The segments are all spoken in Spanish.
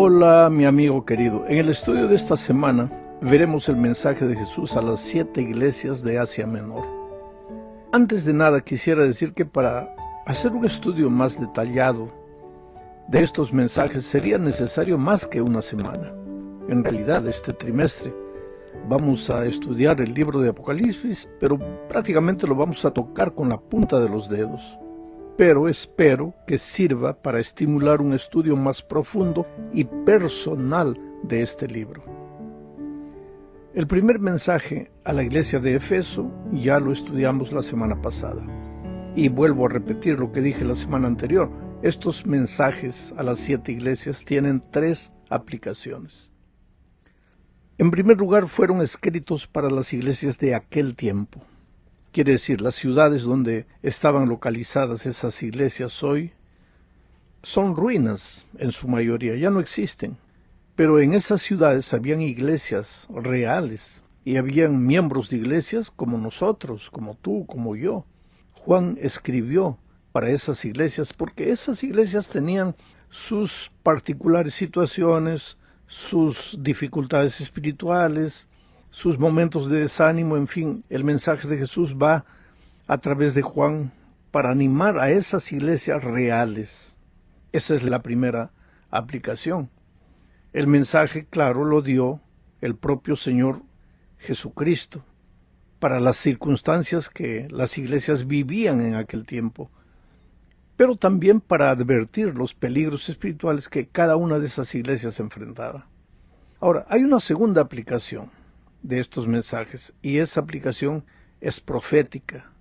Hola mi amigo querido, en el estudio de esta semana veremos el mensaje de Jesús a las 7 iglesias de Asia Menor. Antes de nada quisiera decir que para hacer un estudio más detallado de estos mensajes sería necesario más que una semana. En realidad este trimestre vamos a estudiar el libro de Apocalipsis, pero prácticamente lo vamos a tocar con la punta de los dedos. Pero espero que sirva para estimular un estudio más profundo y personal de este libro. El primer mensaje a la iglesia de Efeso ya lo estudiamos la semana pasada. Y vuelvo a repetir lo que dije la semana anterior. Estos mensajes a las 7 iglesias tienen 3 aplicaciones. En primer lugar, fueron escritos para las iglesias de aquel tiempo. Quiere decir, las ciudades donde estaban localizadas esas iglesias hoy son ruinas en su mayoría, ya no existen. Pero en esas ciudades habían iglesias reales y habían miembros de iglesias como nosotros, como tú, como yo. Juan escribió para esas iglesias porque esas iglesias tenían sus particulares situaciones, sus dificultades espirituales, sus momentos de desánimo, en fin, el mensaje de Jesús va a través de Juan para animar a esas iglesias reales. Esa es la primera aplicación. El mensaje, claro, lo dio el propio Señor Jesucristo para las circunstancias que las iglesias vivían en aquel tiempo, pero también para advertir los peligros espirituales que cada una de esas iglesias enfrentaba. Ahora, hay una segunda aplicación de estos mensajes, y esa aplicación es profética.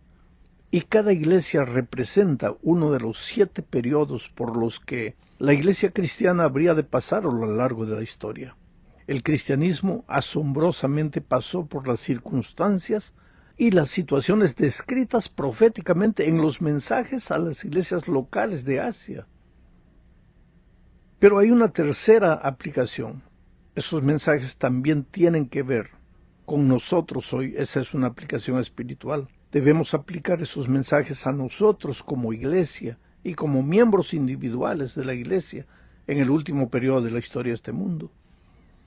Y cada iglesia representa uno de los 7 periodos por los que la iglesia cristiana habría de pasar a lo largo de la historia. El cristianismo asombrosamente pasó por las circunstancias y las situaciones descritas proféticamente en los mensajes a las iglesias locales de Asia. Pero hay una tercera aplicación. Esos mensajes también tienen que ver con nosotros hoy. Esa es una aplicación espiritual. Debemos aplicar esos mensajes a nosotros como iglesia y como miembros individuales de la iglesia en el último periodo de la historia de este mundo.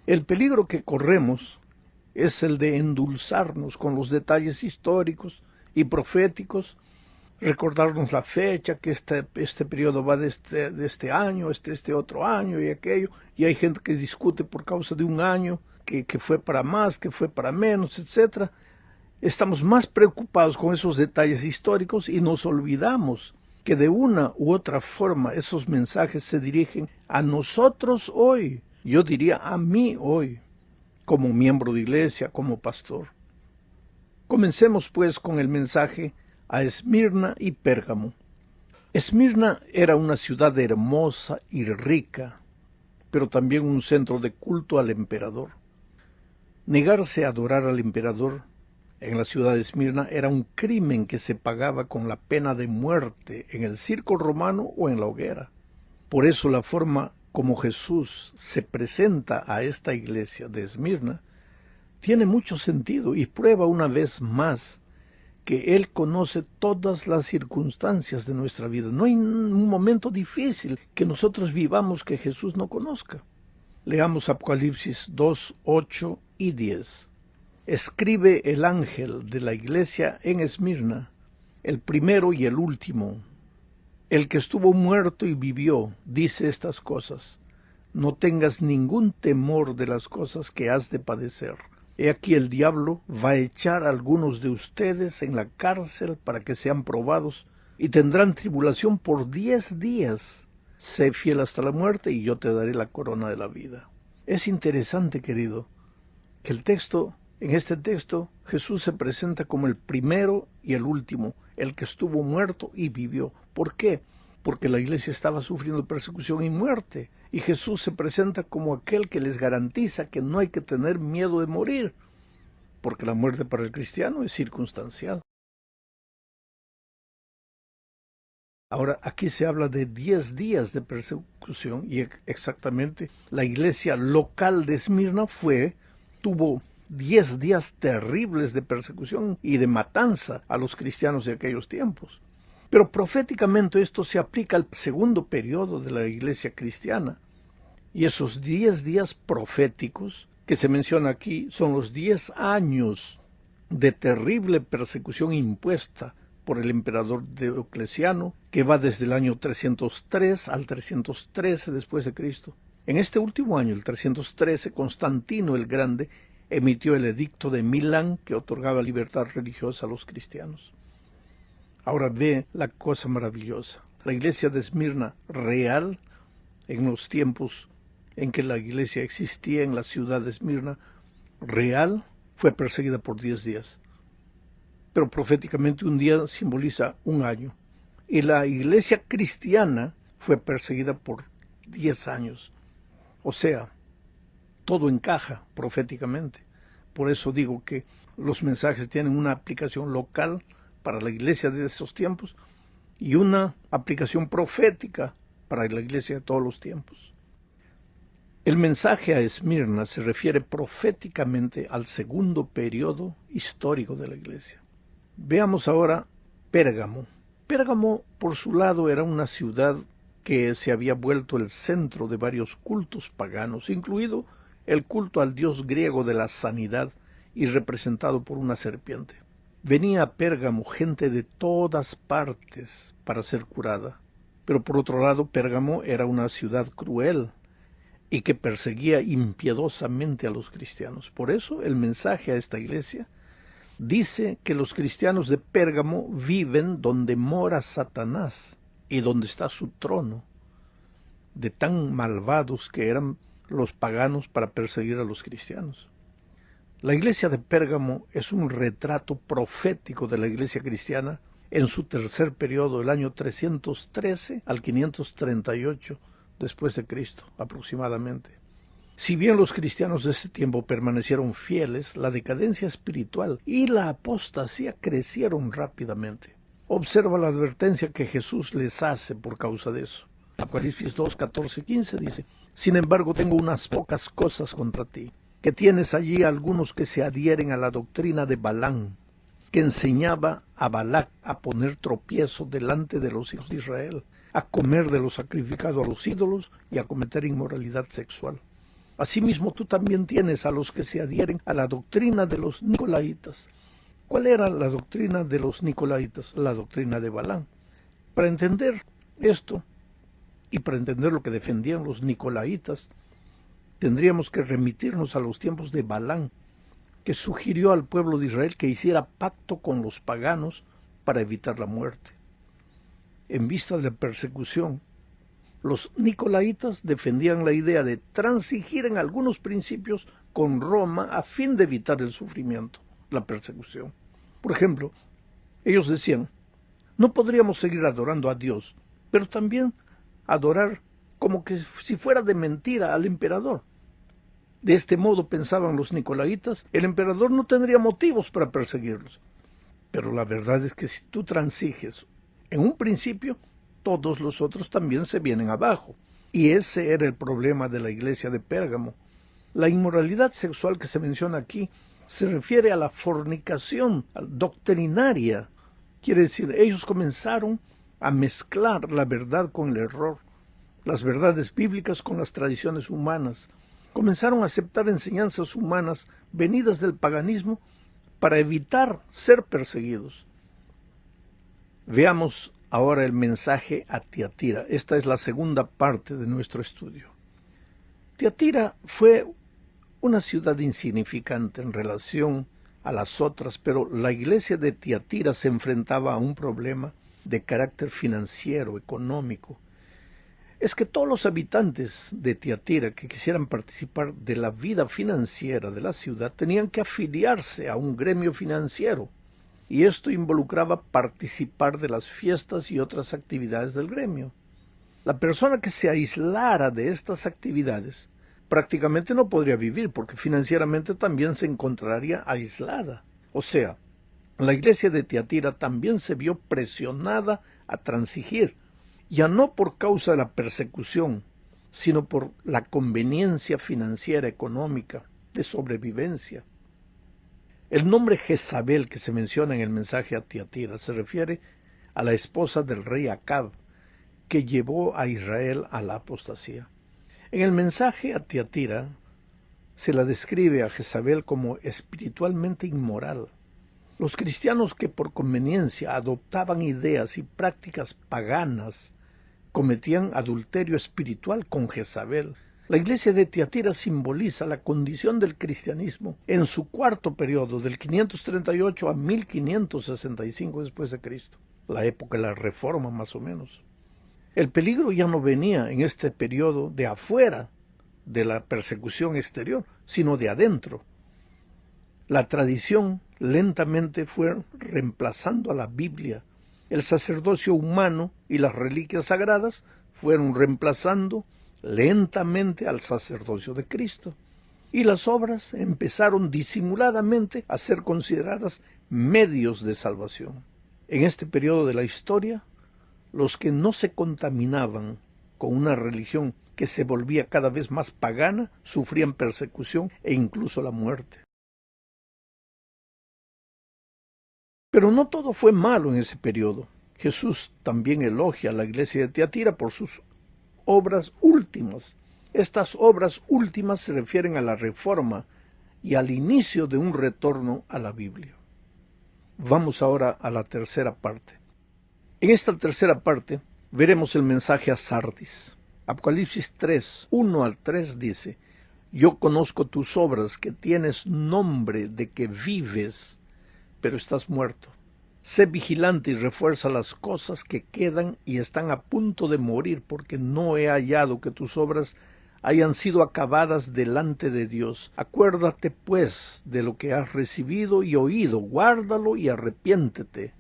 El peligro que corremos es el de endulzarnos con los detalles históricos y proféticos, recordarnos la fecha, que este periodo va de este año, este otro año y aquello, y hay gente que discute por causa de un año, que fue para más, que fue para menos, etc. Estamos más preocupados con esos detalles históricos y nos olvidamos que de una u otra forma esos mensajes se dirigen a nosotros hoy, yo diría a mí hoy, como miembro de iglesia, como pastor. Comencemos pues con el mensaje a Esmirna y Pérgamo. Esmirna era una ciudad hermosa y rica, pero también un centro de culto al emperador. Negarse a adorar al emperador en la ciudad de Esmirna era un crimen que se pagaba con la pena de muerte en el circo romano o en la hoguera. Por eso la forma como Jesús se presenta a esta iglesia de Esmirna tiene mucho sentido y prueba una vez más que Él conoce todas las circunstancias de nuestra vida. No hay un momento difícil que nosotros vivamos que Jesús no conozca. Leamos Apocalipsis 2, 8 y 10. Escribe el ángel de la iglesia en Esmirna, el primero y el último, el que estuvo muerto y vivió, dice estas cosas. No tengas ningún temor de las cosas que has de padecer. He aquí el diablo va a echar a algunos de ustedes en la cárcel para que sean probados y tendrán tribulación por 10 días. Sé fiel hasta la muerte y yo te daré la corona de la vida. Es interesante, querido, que en este texto Jesús se presenta como el primero y el último, el que estuvo muerto y vivió. ¿Por qué? Porque la iglesia estaba sufriendo persecución y muerte, y Jesús se presenta como aquel que les garantiza que no hay que tener miedo de morir, porque la muerte para el cristiano es circunstancial. Ahora, aquí se habla de 10 días de persecución, y exactamente la iglesia local de Esmirna tuvo 10 días terribles de persecución y de matanza a los cristianos de aquellos tiempos. Pero proféticamente esto se aplica al segundo periodo de la iglesia cristiana, Y esos 10 días proféticos que se menciona aquí son los 10 años de terrible persecución impuesta por el emperador Diocleciano, que va desde el año 303 al 313 después de Cristo. En este último año, el 313, Constantino el Grande emitió el edicto de Milán que otorgaba libertad religiosa a los cristianos. Ahora ve la cosa maravillosa. La iglesia de Esmirna real, en los tiempos en que la iglesia existía en la ciudad de Esmirna, real, fue perseguida por 10 días. Pero proféticamente un día simboliza un año. Y la iglesia cristiana fue perseguida por 10 años. O sea, todo encaja proféticamente. Por eso digo que los mensajes tienen una aplicación local para la iglesia de esos tiempos y una aplicación profética para la iglesia de todos los tiempos. El mensaje a Esmirna se refiere proféticamente al segundo periodo histórico de la iglesia. Veamos ahora Pérgamo. Pérgamo, por su lado, era una ciudad que se había vuelto el centro de varios cultos paganos, incluido el culto al dios griego de la sanidad y representado por una serpiente. Venía a Pérgamo gente de todas partes para ser curada, pero por otro lado Pérgamo era una ciudad cruel y que perseguía impiedosamente a los cristianos. Por eso el mensaje a esta iglesia dice que los cristianos de Pérgamo viven donde mora Satanás y donde está su trono, de tan malvados que eran los paganos para perseguir a los cristianos. La iglesia de Pérgamo es un retrato profético de la iglesia cristiana en su tercer periodo, el año 313 al 538 después de Cristo, aproximadamente. Si bien los cristianos de ese tiempo permanecieron fieles, la decadencia espiritual y la apostasía crecieron rápidamente. Observa la advertencia que Jesús les hace por causa de eso. Apocalipsis 2, 14, 15 dice: «Sin embargo, tengo unas pocas cosas contra ti, que tienes allí algunos que se adhieren a la doctrina de Balaam, que enseñaba a Balac a poner tropiezo delante de los hijos de Israel, a comer de lo sacrificado a los ídolos y a cometer inmoralidad sexual. Asimismo, tú también tienes a los que se adhieren a la doctrina de los nicolaitas». ¿Cuál era la doctrina de los nicolaitas? La doctrina de Balaam. Para entender esto y para entender lo que defendían los nicolaitas, tendríamos que remitirnos a los tiempos de Balaam, que sugirió al pueblo de Israel que hiciera pacto con los paganos para evitar la muerte. En vista de la persecución, los nicolaitas defendían la idea de transigir en algunos principios con Roma a fin de evitar el sufrimiento, la persecución. Por ejemplo, ellos decían: no podríamos seguir adorando a Dios, pero también adorar como que si fuera de mentira al emperador. De este modo, pensaban los nicolaitas, el emperador no tendría motivos para perseguirlos. Pero la verdad es que si tú transiges en un principio, todos los otros también se vienen abajo. Y ese era el problema de la iglesia de Pérgamo. La inmoralidad sexual que se menciona aquí se refiere a la fornicación doctrinaria. Quiere decir, ellos comenzaron a mezclar la verdad con el error, las verdades bíblicas con las tradiciones humanas. Comenzaron a aceptar enseñanzas humanas venidas del paganismo para evitar ser perseguidos. Veamos ahora el mensaje a Tiatira. Esta es la segunda parte de nuestro estudio. Tiatira fue una ciudad insignificante en relación a las otras, pero la iglesia de Tiatira se enfrentaba a un problema de carácter financiero, económico. Es que todos los habitantes de Tiatira que quisieran participar de la vida financiera de la ciudad tenían que afiliarse a un gremio financiero, y esto involucraba participar de las fiestas y otras actividades del gremio. La persona que se aislara de estas actividades prácticamente no podría vivir, porque financieramente también se encontraría aislada. O sea, la iglesia de Tiatira también se vio presionada a transigir, ya no por causa de la persecución, sino por la conveniencia financiera, económica, de sobrevivencia. El nombre Jezabel que se menciona en el mensaje a Tiatira se refiere a la esposa del rey Acab, que llevó a Israel a la apostasía. En el mensaje a Tiatira se la describe a Jezabel como espiritualmente inmoral. Los cristianos que por conveniencia adoptaban ideas y prácticas paganas cometían adulterio espiritual con Jezabel. La iglesia de Tiatira simboliza la condición del cristianismo en su cuarto periodo, del 538 a 1565 después de Cristo, la época de la Reforma más o menos. El peligro ya no venía en este periodo de afuera de la persecución exterior, sino de adentro. La tradición lentamente fue reemplazando a la Biblia. El sacerdocio humano y las reliquias sagradas fueron reemplazando lentamente al sacerdocio de Cristo. Y las obras empezaron disimuladamente a ser consideradas medios de salvación. En este periodo de la historia, los que no se contaminaban con una religión que se volvía cada vez más pagana sufrían persecución e incluso la muerte. Pero no todo fue malo en ese periodo. Jesús también elogia a la iglesia de Tiatira por sus obras últimas. Estas obras últimas se refieren a la reforma y al inicio de un retorno a la Biblia. Vamos ahora a la tercera parte. En esta tercera parte veremos el mensaje a Sardis. Apocalipsis 3, 1 al 3 dice: Yo conozco tus obras, que tienes nombre de que vives, pero estás muerto. Sé vigilante y refuerza las cosas que quedan y están a punto de morir, porque no he hallado que tus obras hayan sido acabadas delante de Dios. Acuérdate, pues, de lo que has recibido y oído, guárdalo y arrepiéntete.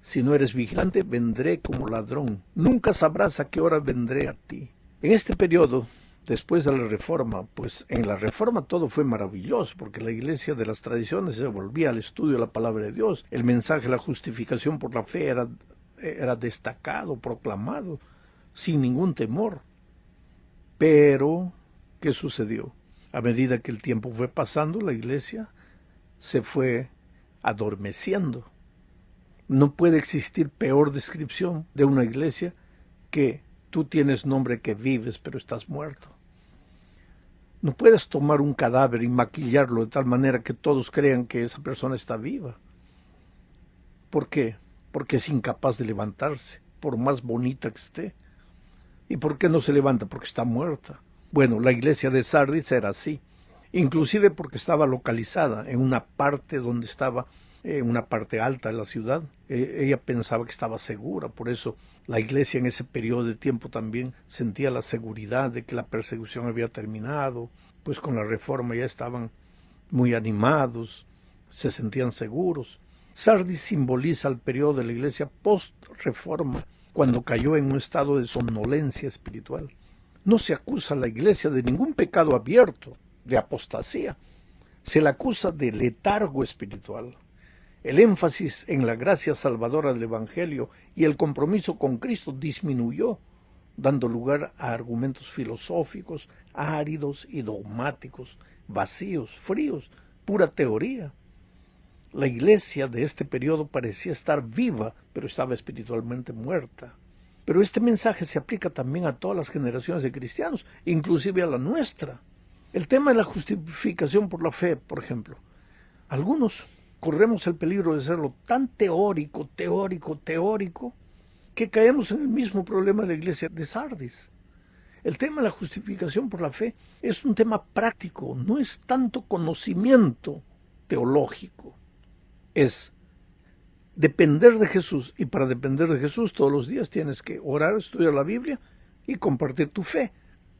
Si no eres vigilante, vendré como ladrón. Nunca sabrás a qué hora vendré a ti. En este periodo, después de la Reforma, pues en la Reforma todo fue maravilloso, porque la iglesia de las tradiciones se volvía al estudio de la palabra de Dios. El mensaje de la justificación por la fe era destacado, proclamado, sin ningún temor. Pero, ¿qué sucedió? A medida que el tiempo fue pasando, la iglesia se fue adormeciendo. No puede existir peor descripción de una iglesia que tú tienes nombre que vives, pero estás muerto. No puedes tomar un cadáver y maquillarlo de tal manera que todos crean que esa persona está viva. ¿Por qué? Porque es incapaz de levantarse, por más bonita que esté. ¿Y por qué no se levanta? Porque está muerta. Bueno, la iglesia de Sardis era así, inclusive porque estaba localizada en una parte donde estaba una parte alta de la ciudad. Ella pensaba que estaba segura, por eso la iglesia en ese periodo de tiempo también sentía la seguridad de que la persecución había terminado, pues con la reforma ya estaban muy animados, se sentían seguros. Sardis simboliza el periodo de la iglesia post-reforma, cuando cayó en un estado de somnolencia espiritual. No se acusa a la iglesia de ningún pecado abierto, de apostasía. Se la acusa de letargo espiritual. El énfasis en la gracia salvadora del Evangelio y el compromiso con Cristo disminuyó, dando lugar a argumentos filosóficos, áridos y dogmáticos, vacíos, fríos, pura teoría. La iglesia de este periodo parecía estar viva, pero estaba espiritualmente muerta. Pero este mensaje se aplica también a todas las generaciones de cristianos, inclusive a la nuestra. El tema de la justificación por la fe, por ejemplo. Algunos corremos el peligro de serlo tan teórico, que caemos en el mismo problema de la iglesia de Sardis. El tema de la justificación por la fe es un tema práctico, no es tanto conocimiento teológico. Es depender de Jesús, y para depender de Jesús todos los días tienes que orar, estudiar la Biblia y compartir tu fe,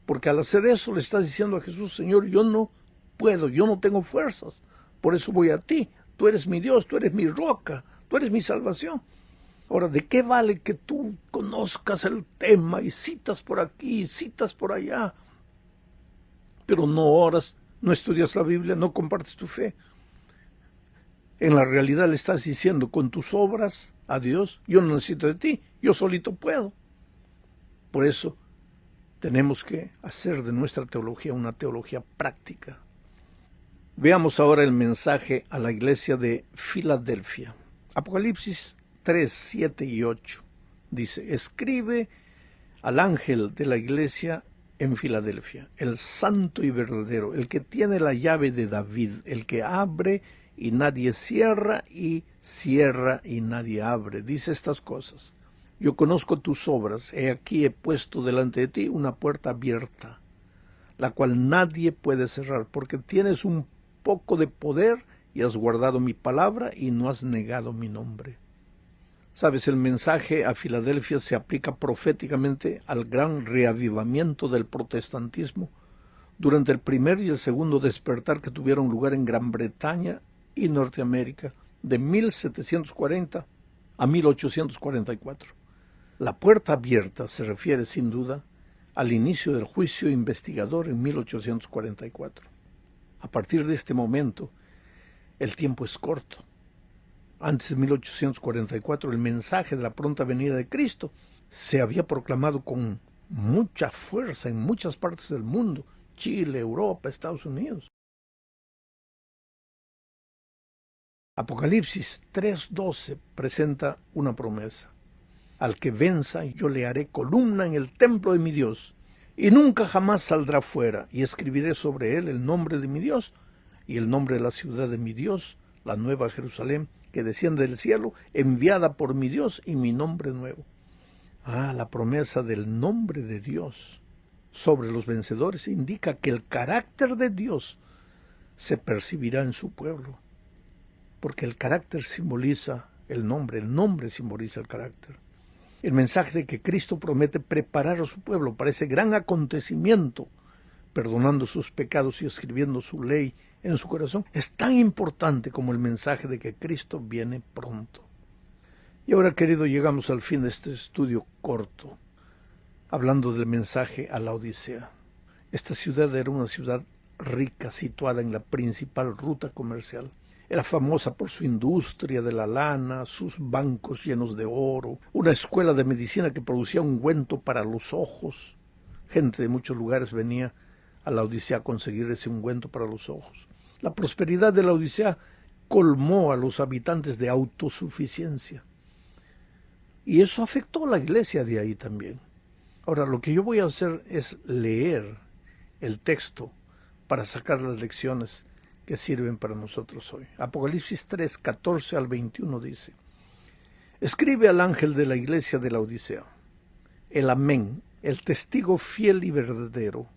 porque al hacer eso le estás diciendo a Jesús: Señor, yo no puedo, yo no tengo fuerzas, por eso voy a ti, tú eres mi Dios, tú eres mi roca, tú eres mi salvación. Ahora, ¿de qué vale que tú conozcas el tema y citas por aquí, citas por allá, pero no oras, no estudias la Biblia, no compartes tu fe? En la realidad le estás diciendo con tus obras a Dios: yo no necesito de ti, yo solito puedo. Por eso tenemos que hacer de nuestra teología una teología práctica. Veamos ahora el mensaje a la iglesia de Filadelfia. Apocalipsis 3, 7 y 8 dice: Escribe al ángel de la iglesia en Filadelfia, el santo y verdadero, el que tiene la llave de David, el que abre y nadie cierra, y cierra y nadie abre. Dice estas cosas: yo conozco tus obras, he aquí he puesto delante de ti una puerta abierta, la cual nadie puede cerrar, porque tienes un poco de poder y has guardado mi palabra y no has negado mi nombre. Sabes, el mensaje a Filadelfia se aplica proféticamente al gran reavivamiento del protestantismo durante el primer y el segundo despertar que tuvieron lugar en Gran Bretaña y Norteamérica, de 1740 a 1844. La puerta abierta se refiere sin duda al inicio del juicio investigador en 1844. A partir de este momento, el tiempo es corto. Antes de 1844, el mensaje de la pronta venida de Cristo se había proclamado con mucha fuerza en muchas partes del mundo: Chile, Europa, Estados Unidos. Apocalipsis 3:12 presenta una promesa: al que venza yo le haré columna en el templo de mi Dios, y nunca jamás saldrá fuera, y escribiré sobre él el nombre de mi Dios y el nombre de la ciudad de mi Dios, la nueva Jerusalén, que desciende del cielo, enviada por mi Dios, y mi nombre nuevo. La promesa del nombre de Dios sobre los vencedores indica que el carácter de Dios se percibirá en su pueblo, porque el carácter simboliza el nombre simboliza el carácter. El mensaje de que Cristo promete preparar a su pueblo para ese gran acontecimiento, perdonando sus pecados y escribiendo su ley en su corazón, es tan importante como el mensaje de que Cristo viene pronto. Y ahora, querido, llegamos al fin de este estudio corto, hablando del mensaje a la Odisea. Esta ciudad era una ciudad rica, situada en la principal ruta comercial. Era famosa por su industria de la lana, sus bancos llenos de oro, una escuela de medicina que producía ungüento para los ojos. Gente de muchos lugares venía a la Odisea a conseguir ese ungüento para los ojos. La prosperidad de la Odisea colmó a los habitantes de autosuficiencia. Y eso afectó a la iglesia de ahí también. Ahora, lo que yo voy a hacer es leer el texto para sacar las lecciones que sirven para nosotros hoy. Apocalipsis 3, 14 al 21 dice: escribe al ángel de la iglesia de la Odisea, el Amén, el testigo fiel y verdadero,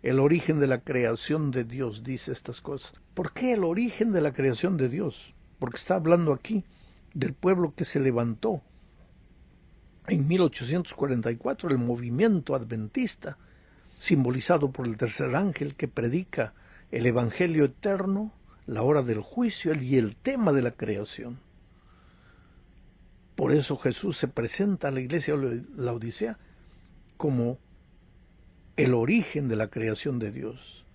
el origen de la creación de Dios, dice estas cosas. ¿Por qué el origen de la creación de Dios? Porque está hablando aquí del pueblo que se levantó en 1844, el movimiento adventista, simbolizado por el tercer ángel que predica el evangelio eterno, la hora del juicio y el tema de la creación. Por eso Jesús se presenta a la iglesia de la Odisea como el origen de la creación de Dios.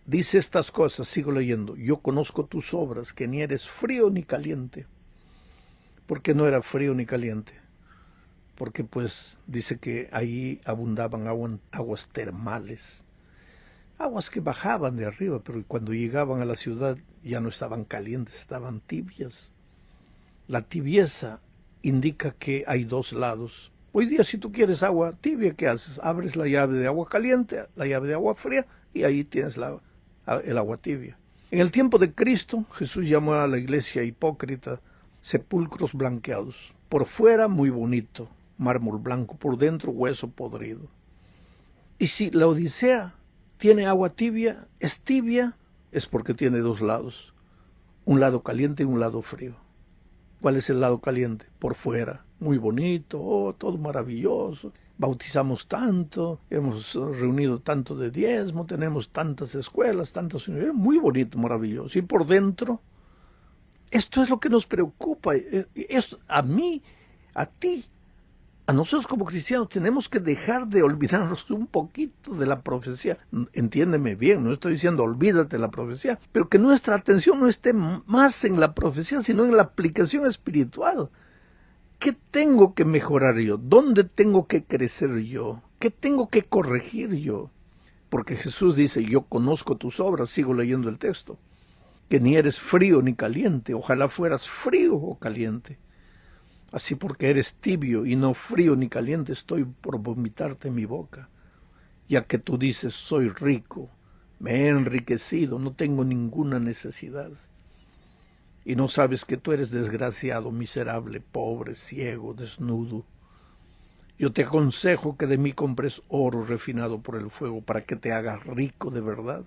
Dice estas cosas, sigo leyendo: yo conozco tus obras, que ni eres frío ni caliente. ¿Por qué no era frío ni caliente? Porque pues dice que ahí abundaban aguas termales, aguas que bajaban de arriba, pero cuando llegaban a la ciudad ya no estaban calientes, estaban tibias. La tibieza indica que hay dos lados. Hoy día, si tú quieres agua tibia, ¿qué haces? Abres la llave de agua caliente, la llave de agua fría, y ahí tienes el agua tibia. En el tiempo de Cristo, Jesús llamó a la iglesia hipócrita sepulcros blanqueados. Por fuera muy bonito, mármol blanco, por dentro hueso podrido. Y si la Odisea tiene agua tibia, es porque tiene dos lados, un lado caliente y un lado frío. ¿Cuál es el lado caliente? Por fuera, muy bonito, todo maravilloso, bautizamos tanto, hemos reunido tanto de diezmo, tenemos tantas escuelas, tantas universidades, muy bonito, maravilloso. Y por dentro, esto es lo que nos preocupa, a mí, a ti, a nosotros como cristianos tenemos que dejar de olvidarnos un poquito de la profecía. Entiéndeme bien, no estoy diciendo olvídate de la profecía, pero que nuestra atención no esté más en la profecía, sino en la aplicación espiritual. ¿Qué tengo que mejorar yo? ¿Dónde tengo que crecer yo? ¿Qué tengo que corregir yo? Porque Jesús dice: yo conozco tus obras, sigo leyendo el texto, que ni eres frío ni caliente, ojalá fueras frío o caliente. Así, porque eres tibio y no frío ni caliente, estoy por vomitarte en mi boca. ya que tú dices, soy rico, me he enriquecido, no tengo ninguna necesidad. Y no sabes que tú eres desgraciado, miserable, pobre, ciego, desnudo. Yo te aconsejo que de mí compres oro refinado por el fuego para que te hagas rico de verdad.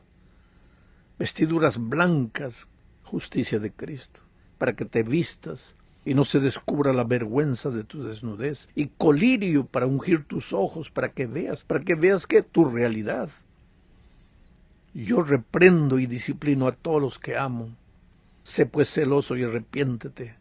Vestiduras blancas, justicia de Cristo, para que te vistas y no se descubra la vergüenza de tu desnudez. Y colirio para ungir tus ojos, para que veas que tu realidad. Yo reprendo y disciplino a todos los que amo. Sé pues celoso y arrepiéntete.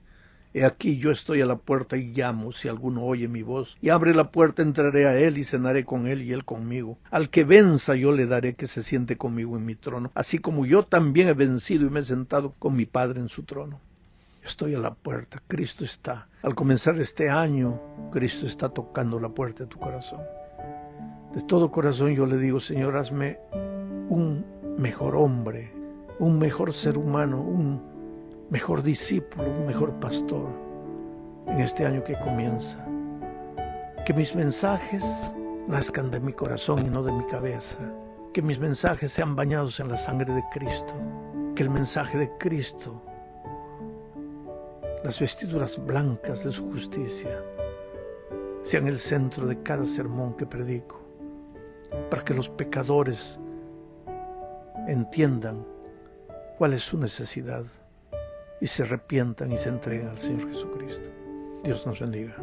He aquí yo estoy a la puerta y llamo, si alguno oye mi voz, y abre la puerta, entraré a él y cenaré con él y él conmigo. Al que venza yo le daré que se siente conmigo en mi trono, así como yo también he vencido y me he sentado con mi Padre en su trono. Estoy a la puerta, Cristo está. Al comenzar este año, Cristo está tocando la puerta de tu corazón. De todo corazón yo le digo, Señor, hazme un mejor hombre, un mejor ser humano, un mejor discípulo, un mejor pastor en este año que comienza. Que mis mensajes nazcan de mi corazón y no de mi cabeza. Que mis mensajes sean bañados en la sangre de Cristo. Que el mensaje de Cristo, las vestiduras blancas de su justicia, sean el centro de cada sermón que predico, para que los pecadores entiendan cuál es su necesidad y se arrepientan y se entreguen al Señor Jesucristo. Dios nos bendiga.